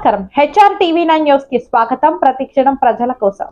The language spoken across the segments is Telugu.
నమస్కారం. HR TV9 న్యూస్ కి స్వాగతం. ప్రతిక్షణం ప్రజల కోసం.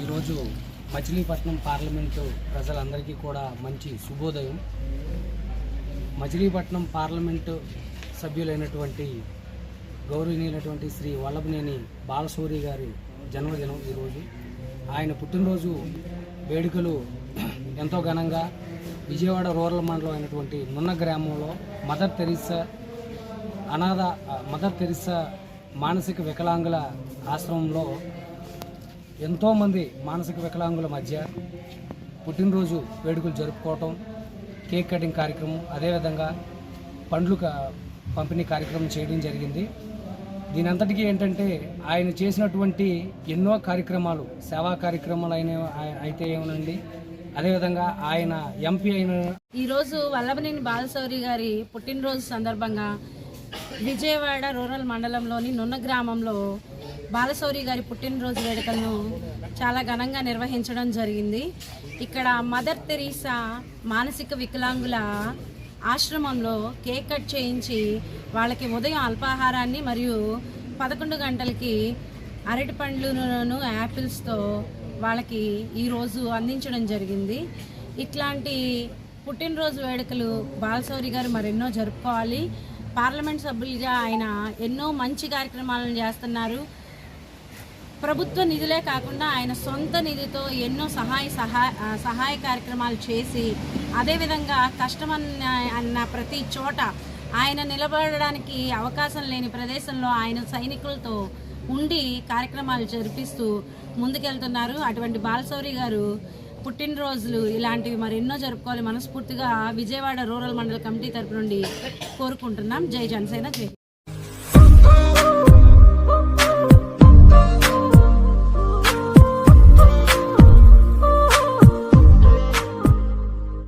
ఈరోజు మచిలీపట్నం పార్లమెంటు ప్రజలందరికీ కూడా మంచి శుభోదయం. మచిలీపట్నం పార్లమెంటు సభ్యులైనటువంటి గౌరవనీయులైనటువంటి శ్రీ వల్లభనేని బాలశౌరి గారి జన్మదినం ఈరోజు. ఆయన పుట్టినరోజు వేడుకలు ఎంతో ఘనంగా విజయవాడ రూరల్ మండలం అయినటువంటి నున్న గ్రామంలో మదర్ తెరిసా మానసిక వికలాంగుల ఆశ్రమంలో ఎంతోమంది మానసిక వికలాంగుల మధ్య పుట్టినరోజు వేడుకలు జరుపుకోవటం, కేక్ కటింగ్ కార్యక్రమం, అదేవిధంగా పండ్లు పంపిణీ కార్యక్రమం చేయడం జరిగింది. దీని అంతటికీ ఏంటంటే ఆయన చేసినటువంటి ఎన్నో కార్యక్రమాలు, సేవా కార్యక్రమాలు అయితే ఏమనండి, అదేవిధంగా ఆయన ఎంపీ అయిన ఈరోజు వల్లభనేని బాలశౌరి గారి పుట్టినరోజు సందర్భంగా విజయవాడ రూరల్ మండలంలోని నున్న గ్రామంలో బాలశౌరి గారి పుట్టినరోజు వేడుకలను చాలా ఘనంగా నిర్వహించడం జరిగింది. ఇక్కడ మదర్ తెరీసా మానసిక వికలాంగుల ఆశ్రమంలో కేక్ కట్ చేయించి వాళ్ళకి ఉదయం అల్పాహారాన్ని మరియు 11 గంటలకి అరటి పండ్లను యాపిల్స్తో వాళ్ళకి ఈరోజు అందించడం జరిగింది. ఇట్లాంటి పుట్టినరోజు వేడుకలు బాలశౌరి గారు మరెన్నో జరుపుకోవాలి. పార్లమెంట్ సభ్యులుగా ఆయన ఎన్నో మంచి కార్యక్రమాలను చేస్తున్నారు. ప్రభుత్వ నిధులే కాకుండా ఆయన సొంత నిధితో ఎన్నో సహాయ కార్యక్రమాలు చేసి, అదేవిధంగా కష్టమన్న ప్రతి చోట ఆయన నిలబడడానికి అవకాశం లేని ప్రదేశంలో ఆయన సైనికులతో ఉండి కార్యక్రమాలు జరిపిస్తూ ముందుకెళ్తున్నారు. అటువంటి బాలశౌరి గారు పుట్టినరోజులు ఇలాంటివి మరెన్నో జరుపుకోవాలి మనస్ఫూర్తిగా విజయవాడ రూరల్ మండల కమిటీ తరపు నుండి కోరుకుంటున్నాం. జై జనసేన, జై.